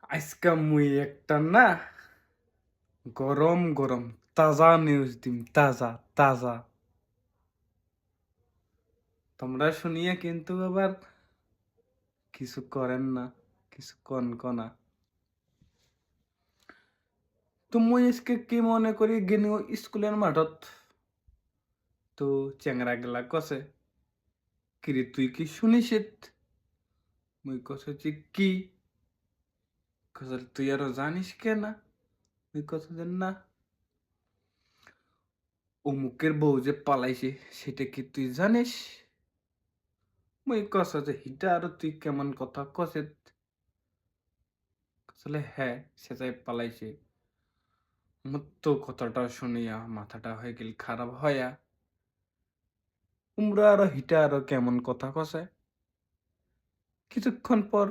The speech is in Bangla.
আজকা মুই একটা না গরম গরম তাজা নিউজ দিম, তাজা তাজা। তোমরা শুনিয়া কিন্তু আবার কিছু করেন না, কিছু কনকনা। তো মুই আজকে কি মনে করি গেনি স্কুলের মাঠত। তো চেংরা গেলা কছে, কিরে তুই কি শুনিস? মুই কছে যে কি? কছে তুই আরো জানিস কে না? মুই কছে যে না। অমুকের বউ যে পালাইছে সেটা কি তুই জানিস? মুই কছে যে হিটা আর তুই কেমন কথা কছে? আসলে হ্যাঁ, সেটাই পালাইছে। আমার তো কথাটা শুনিয়া মাথাটা হয়ে গেল খারাপ হইয়া। উমরা আরো হিটা আরো কেমন কথা কছে। কিছুক্ষণ পর